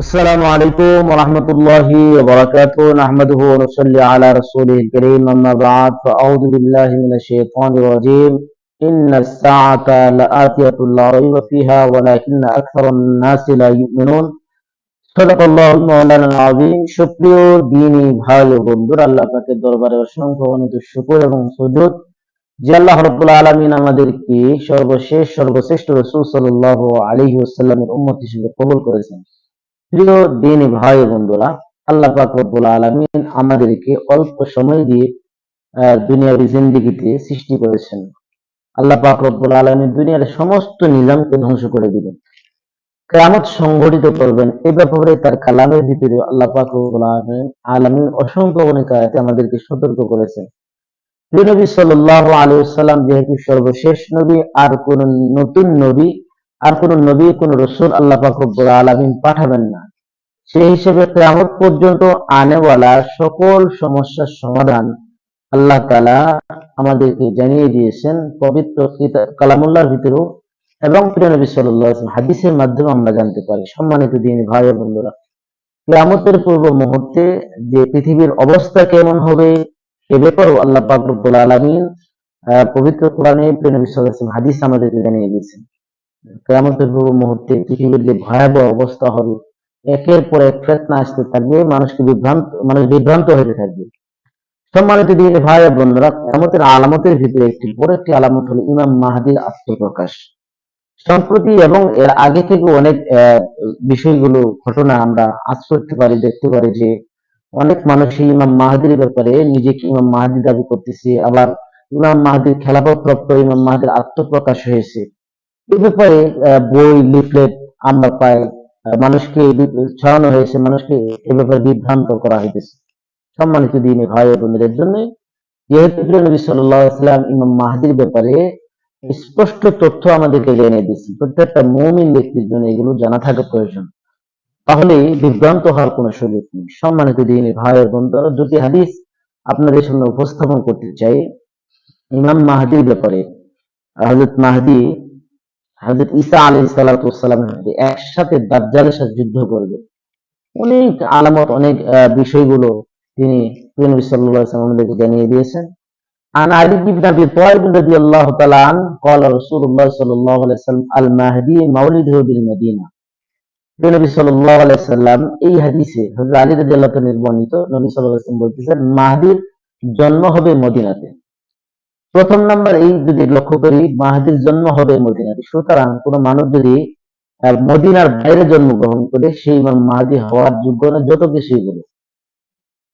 السلام عليكم ورحمة الله وبركاته. نحمده ونصلي على رسوله الكريم. أما بعد فأعوذ بالله من الشيطان الرجيم. إن الساعة لآتية لا ريب فيها ولكن أكثر الناس لا يؤمنون. صدق الله مولانا العظيم. সুপ্রিয় দ্বীনি ভাই ও বন্ধুরা, আল্লাহ পাকের দরবারে অসংখ্য অনেক শুকর এবং সুজুদ যে আল্লাহ রাব্বুল আলামিন আমাদেরকে সর্বশ্রেষ্ঠ রাসূল সাল্লাল্লাহু আলাইহি ওয়াসাল্লামের উম্মত হিসেবে কবুল করেছেন। প্রিয় দিনী ভাই বন্ধুরা, আল্লাহ পাক রব্বুল আলামিন আমাদেরকে অল্প সময় দিয়ে দুনিয়ার জিন্দেগিতে সৃষ্টি করেছেন। আল্লাহ পাক রব্বুল আলামিন দুনিয়ার সমস্ত নিজামকে ধ্বংস করে দিবেন, কিয়ামত সংঘটিত করবেন। এই ব্যাপারে তার কালামের ভিতরে আল্লাহ পাক রব্বুল আলামিন অসংখ্য অনেক আয়াতে আমাদেরকে সতর্ক করেছেন। প্রিয় নবী সাল্লাল্লাহু আলাইহি ওয়াসাল্লাম যেহেতু সর্বশেষ নবী, আর কোন নতুন নবী আর কোন নবী কোন রাসূল আল্লাহ পাক রব্বুল আলামিন পাঠাবেন না। সেই হিসেবে কিয়ামত পর্যন্ত আনেওয়ালা সকল সমস্যার সমাধান আল্লাহ তাআলা আমাদেরকে জানিয়ে দিয়েছেন পবিত্র কালামুল্লাহর ভিতরেও, এবং প্রিয় নবী সাল্লাল্লাহু আলাইহি ওয়াসাল্লাম হাদিসের মাধ্যমে আমরা জানতে পারি। সম্মানিত দিনী ভাই ও বন্ধুরা, কিয়ামতের পূর্ব মুহূর্তে যে পৃথিবীর অবস্থা কেমন হবে এ ব্যাপারেও আল্লাহ পাক রব্বুল আলামিন পবিত্র কোরআনে প্রিয় নবী সাল্লাল্লাহু আলাইহি ওয়াসাল্লাম হাদিস আমাদেরকে জানিয়ে দিয়েছেন। কিয়ামতের পূর্ব মুহূর্তে পৃথিবীর যে ভয়াবহ অবস্থা হবে, একের পর এক ফিতনা আসতে থাকবে, মানুষ বিভ্রান্ত হতে থাকবে। সম্মানিত দিনী ভাই ও বন্ধুরা, কিয়ামতের আলামতের ভিতরে একটি বড় একটি আলামত হলো ইমাম মাহদীর আত্মপ্রকাশ। সম্প্রতি এবং এর আগে থেকে অনেক বিষয়গুলো ঘটনা আমরা আজ করতে পারি, দেখতে পারি যে অনেক মানুষই ইমাম মাহদীর ব্যাপারে নিজেকে ইমাম মাহদী দাবি করতেছে, আবার ইমাম মাহদীর খেলাফত প্রাপ্ত ইমাম মাহদীর আত্মপ্রকাশ হয়েছে। এই ব্যাপারে বই, লিফলেট আমরা পাই, মানুষকে ছড়ানো হয়েছে, মানুষকে এ ব্যাপারে বিভ্রান্ত করা হয়েছে। সম্মানিত দিনী ভাই ও বোনদের জন্য যেহেতু নবী সাল্লাল্লাহু আলাইহি ওয়াসাল্লাম ইমাম মাহদীর ব্যাপারে স্পষ্ট তথ্য আমাদেরকে জানিয়ে দিয়েছেন, প্রত্যেকটা মুমিন ব্যক্তির জন্য এগুলো জানা থাকা প্রয়োজন, তাহলে বিভ্রান্ত হওয়ার কোনো সুযোগ নেই। সম্মানিত দিনী ভাই ও বোনরা, দুটি হাদিস আপনাদের সামনে উপস্থাপন করতে চাই ইমাম মাহদীর ব্যাপারে। হযরত ঈসা আলাইহিস সালাতু ওয়াস সালামের একসাথে দাজ্জালের সাথে যুদ্ধ করবে। অনেক আলামত, অনেক বিষয়গুলো তিনি নবী সাল্লাল্লাহু আলাইহি ওয়াসাল্লাম আমাদেরকে জানিয়ে দিয়েছেন। আন আলী ইবনে আবি তালিব রাদিয়াল্লাহু তাআলা আন قال রাসূলুল্লাহ সাল্লাল্লাহু আলাইহি ওয়াসাল্লাম আল মাহদী মাউলিদুহু বিল মদিনা। নবী সাল্লাল্লাহু আলাইহি ওয়াসাল্লাম এই হাদিসে হযরত আলী রাদিয়াল্লাহু তাআলা বর্ণিত, নবী সাল্লাল্লাহু আলাইহি ওয়াসাল্লাম বলতেছেন মাহদীর জন্ম হবে মদিনাতে। প্রথম নাম্বার এই যদি লক্ষ্য করি, মাহদীর জন্ম হবে মদিনাতে। সুতরাং কোন মানুষ যদি মদিনার বাইরে জন্মগ্রহণ করে, সেই ইমাম মাহদী হওয়ার যোগ্য না, যত কিছুই বলে,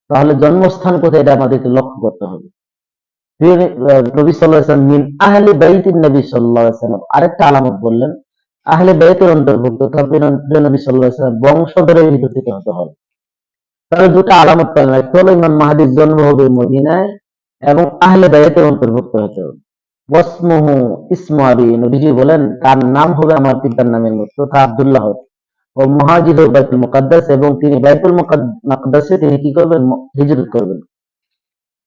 তাহলে জন্মস্থান কোথায় এটা আমাদেরকে লক্ষ্য করতে হবে। নবী সাল্লাল্লাহু আলাইহি ওয়াসাল্লাম মিন আহলি বাইতিন নবী সাল্লাল্লাহু আলাইহি ওয়াসাল্লাম আরেকটা আলামত বললেন, আহলে বাইতের অন্তর্ভুক্ত, তবে নবী সাল্লাল্লাহু আলাইহি ওয়াসাল্লাম বংশধরের ভিতর থেকে হতে হবে। তাহলে দুটো আলামত পেলাম, একটা হলো ইমাম মাহদীর জন্ম হবে মদিনায় এবং আহলে বাইতের অন্তর্ভুক্ত হতে হবে। ওয়াসমুহু ইসমু আবি, নবীজি বলেন তার নাম হবে আমার পিতার নামের মতো, তা আব্দুল্লাহ। ও মুহাজির বাইতুল মুকাদ্দাস, এবং তিনি বাইতুল মুকাদ্দাসে তিনি কি করবেন? হিজরত করবেন।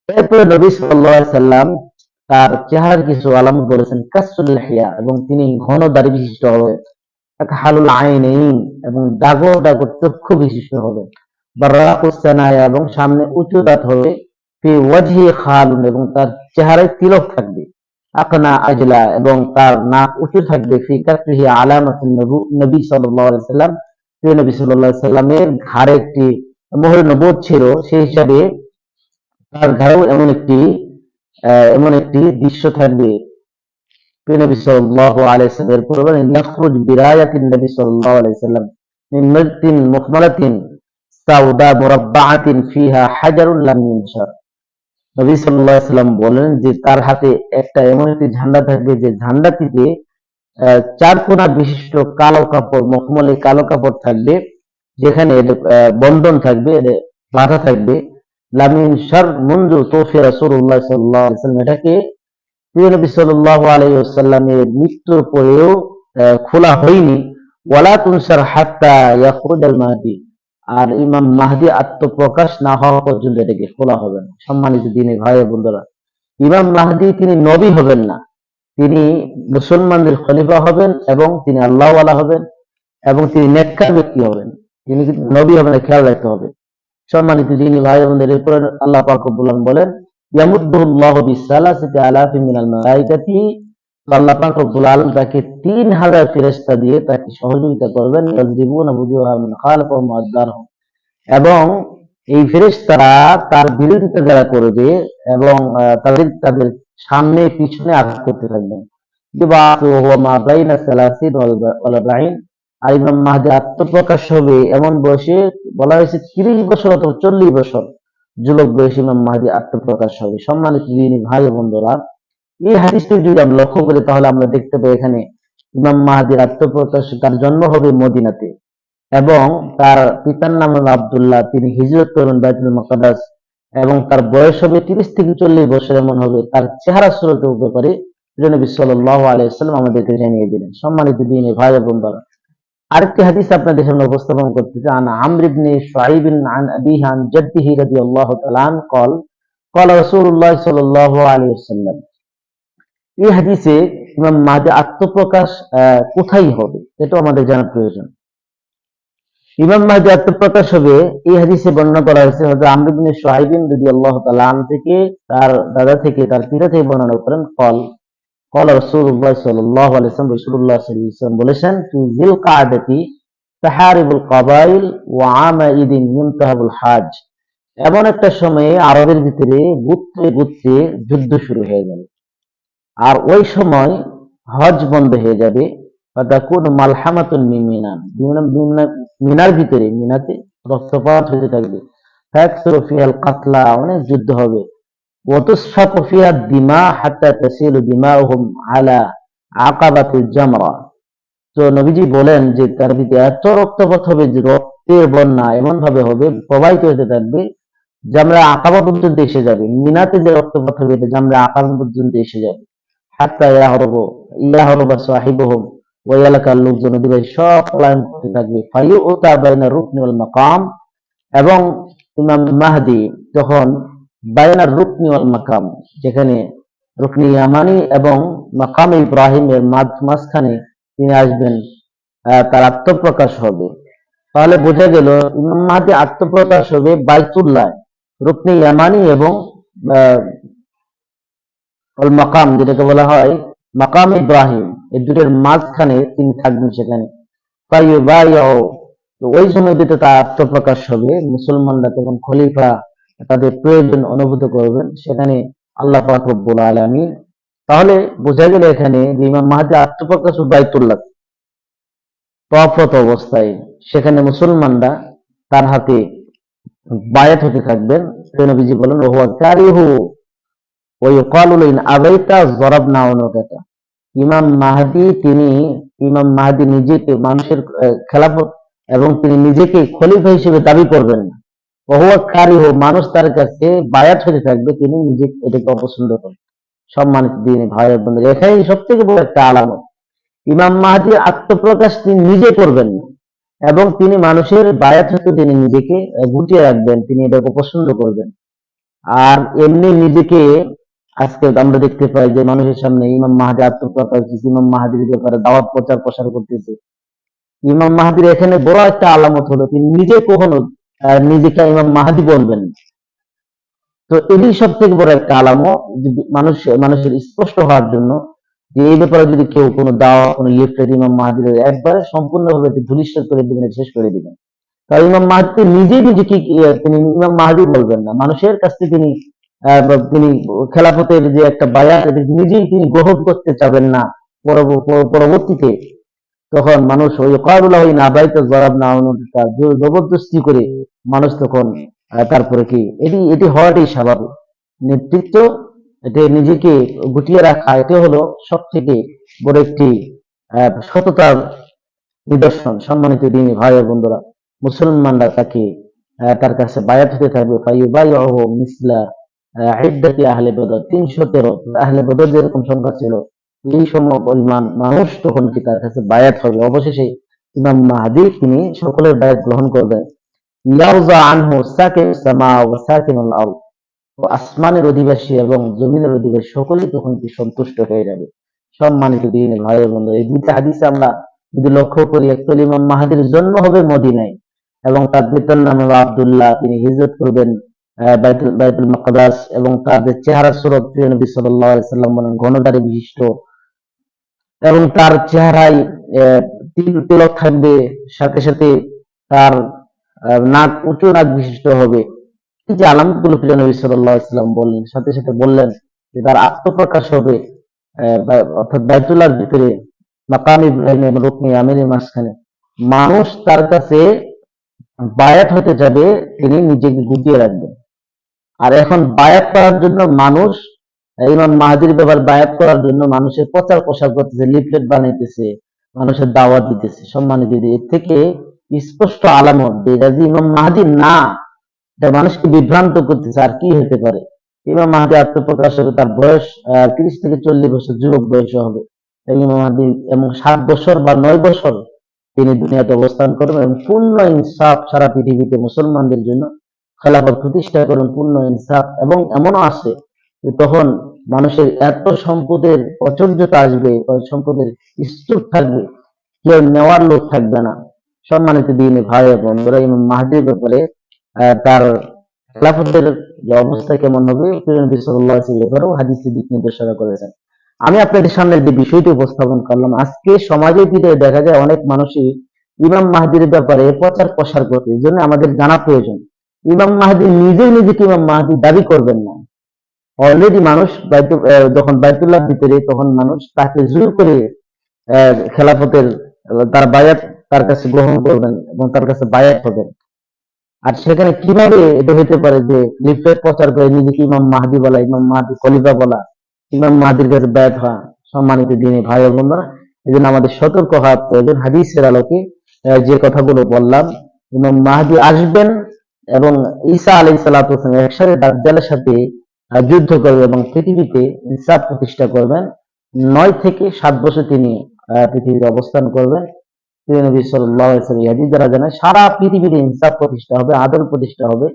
এরপরে নবী সাল্লাল্লাহু আলাইহি ওয়াসাল্লাম তার চেহারার কিছু আলামত বলেছেন, কাসুল লিহিয়া, এবং তিনি ঘন দাড়ি বিশিষ্ট হবেন। হালুল আইনাইন, এবং ডাগর ডাগর চক্ষু বিশিষ্ট হবেন। বারাকুস সানায়া, এবং সামনে উঁচু দাঁত হবে। ফি ওয়াজহি খালুন, এবং তার চেহারায় তিলক থাকবে। আকনা আজলা, এবং তার নাক উঁচু থাকবে। ফি কাফিহি আলামাতুন নবী সাল্লাল্লাহু আলাইহি ওয়াসাল্লাম, নবী সাল্লাল্লাহু আলাইহি ওয়াসাল্লামের ঘাড়ে একটি মোহরে নবুয়ত ছিল, সেই হিসাবে তার ঘাড়েও এমন একটি দৃশ্য থাকবে। নবী সাল্লাল্লাহু আলাইহি ওয়াসাল্লাম এর পূর্বে ইয়াখরুজ বিরায়াতিন নবী সাল্লাল্লাহু আলাইহি ওয়াসাল্লাম মিন মাদতিন মুখমালাতিন সাউদা মুরাব্বাআতিন ফিহা হাজারুন লাম ইউনশার। নবী সাল্লাল্লাহু আলাইহি ওয়াসাল্লাম বলেন যে তার হাতে একটা এমন একটি ঝান্ডা থাকবে, যে ঝান্ডাটিতে চার কোনা বিশিষ্ট কালো কাপড়, মখমলি কালো কাপড় থাকবে, যেখানে বন্ধন থাকবে, বাঁধা থাকবে। লাম ইউনশার মুনযু তুফি রাসূলুল্লাহ সাল্লাল্লাহু আলাইহি ওয়াসাল্লাম, এটাকে প্রিয় নবী সাল্লাল্লাহু আলাইহি ওয়াসাল্লামের মৃত্যুর পরেও খোলা হয়নি। ওয়ালা তুনশার হাত্তা ইয়াখরুজাল মাহদী, আর ইমাম মাহদী আত্মপ্রকাশ না হওয়া পর্যন্ত এটাকে খোলা হবে না। সম্মানিত দিনী ভাই ও বন্ধুরা, ইমাম মাহদী তিনি নবী হবেন না, তিনি মুসলমানদের খলিফা হবেন, এবং তিনি আল্লাহওয়ালা হবেন, এবং তিনি নেককার ব্যক্তি হবেন। তিনি কিন্তু নবী হবেন, খেয়াল রাখতে হবে। সম্মানিত দিনী ভাই বোনদের, এরপরে আল্লাহ পাক রব্বুল আলামিন বলেন ইয়ামুদ্দুল্লাহু বিসালাসিতি আলাফিন মিনাল মালাইকাতি, আল্লাহ পাক রব্বুল আলামিন তাকে 3000 ফেরেশতা দিয়ে তাকে সহযোগিতা করবেন, ইয়াযরিবুনা বুজুহাম মিন খালফিহিম ওয়া আদবারহুম, এবং এই ফেরেশতারা তার বিরোধিতা যারা করবে এবং তাদের সামনে পিছনে আঘাত করতে থাকবেন। ইবাতু ওয়া মা বাইনা সালাসিন ওয়াল 40, আর ইমাম মাহদী আত্মপ্রকাশ হবে এমন বয়সে, বলা হয়েছে 30 বছর অথবা 40 বছর যুবক বয়সে ইমাম মাহদী আত্মপ্রকাশ হবে। সম্মানিত দিনী ভাই বন্ধুরা, এই হাদিসটি যদি আমরা লক্ষ্য করি তাহলে আমরা দেখতে পাই এখানে ইমাম মাহদীর আত্মপ্রকাশ, তার জন্ম হবে মদিনাতে এবং তার পিতার নাম হলো আব্দুল্লাহ, তিনি হিজরত করবেন বাইতুল মুকাদ্দাস এবং তার বয়স হবে 30 থেকে 40 বছর এমন হবে। তার চেহারা সুরতের ব্যাপারে নবী সাল্লাল্লাহু আলাইহি ওয়াসাল্লাম আমাদেরকে জানিয়ে দিলেন। সম্মানিত দিনী ভাই বন্ধুরা, আরেকটি হাদিস আপনাদের সামনে উপস্থাপন করতেছি। আন আমর ইবনে শুআইব আন আবিহি আন জাদ্দিহি রাদিয়াল্লাহু তাআলা আন قال قال রাসূলুল্লাহ সাল্লাল্লাহু আলাইহি ওয়াসাল্লাম। এই হাদিসে ইমাম মাহদী আত্মপ্রকাশ কোথায় হবে এটা আমাদের জানা প্রয়োজন। ইমাম মাহদী আত্মপ্রকাশ হবে, এই হাদিসে বর্ণনা করা হয়েছে হযরত আমর ইবনে শুআইব রাদিয়াল্লাহু তাআলা আন থেকে, তার দাদা থেকে, তার পিতা থেকে বর্ণনা করেন। قال قال রাসূলুল্লাহ সাল্লাল্লাহু আলাইহি ওয়াসাল্লাম, রাসূলুল্লাহ সাল্লাল্লাহু আলাইহি ওয়াসাল্লাম বলেছেন, ফি যিল কাআদাতি তাহারিবুল কাবাইল ওয়া আমাইদিন ইনতাহাবুল হাজ, এমন একটা সময়ে আরবের ভিতরে গোত্রে গোত্রে যুদ্ধ শুরু হয়ে গেল, আর ওই সময় হজ বন্ধ হয়ে যাবে। ফাতাকুনু মালহামাতুন মিন মিনান, মিনার ভিতরে, মিনাতে রক্তপাত হতে থাকবে। ফায়াকসুরু ফিহাল কাতলা, অনেক যুদ্ধ হবে। ওয়াতুসফাকু ফিহা দিমা হাত্তা তাসিলু দিমাউহুম আলা আকাবাতিল জামরা। তো নবীজি বলেন যে তার ভিতরে এত রক্তপাত হবে যে রক্তের বন্যা এমন ভাবে হবে, প্রবাহিত হতে থাকবে, জামরা আকাবা পর্যন্ত এসে যাবে। মিনাতে যে রক্তপাত হবে এটা জামরা আকাবা পর্যন্ত এসে যাবে। হাত্তা ইয়াহরবা সাহিবুহুম, ওই এলাকার লোকজন ওদের সব পলায়ন করতে থাকবে। ফায়ুতা বাইনা রুকনি ওয়াল মাকাম, এবং ইমাম মাহদী যখন বাইনা রুকনি ওয়াল মাকাম, যেখানে রুকনি ইয়ামানি এবং মাকাম ইব্রাহিমের মাঝখানে তিনি আসবেন, তার আত্মপ্রকাশ হবে। তাহলে বোঝা গেল ইমাম মাহদী আত্মপ্রকাশ হবে বাইতুল্লাহ, রুকনি ইয়ামানি এবং মাকাম, যেটাকে বলা হয় মাকাম ইব্রাহিম, এই দুটোর মাঝখানে তিনি থাকবেন সেখানে। তো ওই সময় দুটো তার আত্মপ্রকাশ হবে। মুসলমানরা তখন খলিফা তাদের প্রয়োজন অনুভূত করবেন সেখানে আল্লাহ পাক রব্বুল আলামিন। তাহলে বোঝা গেল এখানে যে ইমাম মাহদী আত্মপ্রকাশ বাইতুল্লাহ তওয়াফরত অবস্থায়, সেখানে মুসলমানরা তার হাতে বায়াত হতে থাকবেন। নবীজি বলেন ওহুয়া কারিহু ওয়া ইউকালু ইন আবাইতা যরাবনা উনুকাতা। ইমাম মাহদী নিজেকে মানুষের খেলাফত এবং তিনি নিজেকে খলিফা হিসেবে দাবি করবেন না। ওহুয়া কারিহু, মানুষ তার কাছে বায়াত হতে থাকবে, তিনি নিজে এটাকে অপছন্দ করেন। সম্মানিত দিনী ভাই বোনেরা, এখানেই সবথেকে বড় একটা আলামত, ইমাম মাহদীর আত্মপ্রকাশ তিনি নিজে করবেন না এবং তিনি মানুষের বায়াত হতে তিনি নিজেকে গুটিয়ে রাখবেন, তিনি এটাকে পছন্দ করবেন। আর এমনি নিজেকে আজকে আমরা দেখতে পাই যে মানুষের সামনে ইমাম মাহদী আত্মপ্রকাশ, ইমাম মাহদীর ব্যাপারে দাওয়াত প্রচার প্রসার করতেছে। ইমাম মাহদীর এখানে বড় একটা আলামত হলো তিনি নিজে কখনো নিজেকে ইমাম মাহদী বলবেন না। তো এটি সব থেকে বড় একটা আলামত, মানুষের স্পষ্ট হওয়ার জন্য যে এই ব্যাপারে যদি কেউ কোনো দাওয়া কোনো লিফলেট ইমাম মাহদীর একবারে সম্পূর্ণভাবে ধূলিসাৎ করে দিবেন, শেষ করে দিবেন। কারণ ইমাম মাহদী নিজেকে তিনি ইমাম মাহদী বলবেন না, মানুষের কাছ থেকে তিনি খেলাফতের যে একটা বায়াত নিজেই তিনি গ্রহণ করতে চাবেন না। পরবর্তীতে তখন মানুষ ওই কারুল্লাহ ওই নাবাইতে জরাব না জবরদস্তি করে মানুষ তখন তারপরে কি এটি হওয়াটাই স্বাভাবিক। নেতৃত্ব, এটা নিজেকে গুটিয়ে রাখা, এটা হলো সব থেকে বড় একটি সততার নিদর্শন। সম্মানিত দিনী ভাই ও বন্ধুরা, মুসলমানরা তার কাছে বায়াত হতে থাকবে। ফায়ুবাইউহু মিসলা ইদ্দাতি আহলে বদর, 313 আহলে বদর যেরকম সংখ্যা ছিল এই সময় পরিমাণ মানুষ তখন কি তার কাছে বায়াত হবে। অবশেষে ইমাম মাহদী তিনি সকলের বায়াত গ্রহণ করবেন। ইয়াউযা আনহু সাকিনুস সামা ওয়া সাকিনুল আরদ, আসমানের অধিবাসী এবং জমিনের অধিবাসী সকলেই তখন কি সন্তুষ্ট হয়ে যাবে। সম্মানিত দিনী ভাই ও বন্ধু, এই দুইটা হাদিসে আমরা যদি লক্ষ্য করি, একচুয়ালি ইমাম মাহদীর জন্ম হবে মদিনায় এবং তার পিতার নাম হলো আব্দুল্লাহ। তিনি হিজরত করবেন বাইতুল মাকদাস, এবং তার যে চেহারা সুরত প্রিয় নবী সাল্লাল্লাহু আলাইহি সাল্লাম বলেন ঘনদাড়ি বিশিষ্ট, এবং তার চেহারায় তিল তিলক থাকবে, সাথে সাথে তার নাক উঁচু নাক বিশিষ্ট হবে। এই যে আলামতগুলো প্রিয় নবী সাল্লাল্লাহু আলাইহি সাল্লাম বললেন, সাথে সাথে বললেন যে তার আত্মপ্রকাশ হবে অর্থাৎ বাইতুল্লাহর ভিতরে, মাকাম ইব্রাহিম এবং রুকনে ইয়ামানের মাঝখানে। মানুষ তার কাছে বায়াত হতে যাবে, তিনি নিজেকে গুটিয়ে রাখবেন। আর এখন বায়াত করার জন্য মানুষ, ইমাম মাহাদির ব্যাপার বায়াত করার জন্য মানুষের প্রচার প্রসার করতেছে, লিফলেট বানাইতেছে, মানুষের দাওয়াত দিতেছে, সম্মানিত দিতে। এর থেকে স্পষ্ট আলামত যে এটা যে ইমাম মাহাদি না, এটা মানুষকে বিভ্রান্ত করতেছে। আর কি হতে পারে? ইমাম মাহাদি আত্মপ্রকাশ হবে, তার বয়স 30 থেকে 40 বছর যুবক বয়সে হবে। ইমাম মাহাদি এবং 7 বছর বা 9 বছর তিনি দুনিয়াতে অবস্থান করবেন, এবং পূর্ণ ইনসাফ সারা পৃথিবীতে মুসলমানদের জন্য খেলাফত প্রতিষ্ঠা করেন, পূর্ণ ইনসাফ। এবং এমনও আছে যে তখন মানুষের এত সম্পদের অচর্যতা আসবে, সম্পদের স্তূপ থাকবে, কেউ নেওয়ার লোক থাকবে না। সম্মানিত দিনে ভাই এবং ইমাম মাহদির ব্যাপারে তার খেলাফতের যে অবস্থা কেমন হবে, নবী সাল্লাল্লাহু আলাইহি ওয়াসাল্লাম হাদিসে দিক নির্দেশনা করেছেন। আমি আপনাদের সামনে যে বিষয়টি উপস্থাপন করলাম, আজকে সমাজের ভিতরে দেখা যায় অনেক মানুষই ইমাম মাহদির ব্যাপারে প্রচার প্রসার করতে, এই জন্য আমাদের জানা প্রয়োজন। ইমাম মাহদি নিজেই নিজেকে ইমাম মাহদি দাবি করবেন না। অলরেডি মানুষ যখন বাইতুল্লাহর ভিতরে, তখন মানুষ তাকে জোর করে খেলাফতের তার বায়াত তার কাছে গ্রহণ করবেন এবং তার কাছে বায়াত হবেন। আর সেখানে কিভাবে এটা হতে পারে যে লিফলেট প্রচার করে নিজেকে ইমাম মাহদি বলা, ইমাম মাহদি খলিফা বলা, ইমাম মাহদির কাছে বায়াত হওয়া? সম্মানিত দিনে ভাই ও বোনেরা, এই জন্য আমাদের সতর্ক হওয়া প্রয়োজন। হাদিসের আলোকে যে কথাগুলো বললাম, ইমাম মাহদি আসবেন এবং ঈসা আলাইহিস সালাতু ওয়াস সালাম একসাথে দাজ্জালের সাথে যুদ্ধ করবেন এবং পৃথিবীতে ইনসাফ প্রতিষ্ঠা করবেন। 9 থেকে 7 বছর তিনি পৃথিবীতে অবস্থান করবেন। নবী সাল্লাল্লাহু আলাইহি ওয়াসাল্লাম হাদিস দ্বারা জানায় সারা পৃথিবীতে ইনসাফ প্রতিষ্ঠা হবে, আদল প্রতিষ্ঠা হবে,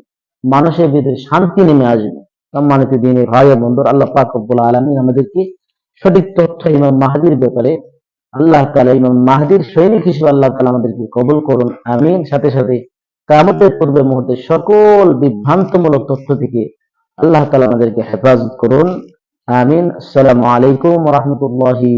মানুষের ভিতরে শান্তি নেমে আসবে। সম্মানিত দিনে ভাই ও বন্ধুরা, আল্লাহ পাক রব্বুল আলামিন আমাদেরকে সঠিক তথ্য ইমাম মাহদির ব্যাপারে, আল্লাহ তাআলা ইমাম মাহদির সৈনিক হিসেবে আল্লাহ তাআলা আমাদেরকে কবুল করুন, আমিন। সাথে সাথে কিয়ামতের পূর্বে মুহূর্তে সকল বিভ্রান্তমূলক তথ্য থেকে আল্লাহ তাআলা আমাদেরকে হেফাজত করুন, আমিন। আসসালামু আলাইকুম ওয়া রাহমাতুল্লাহি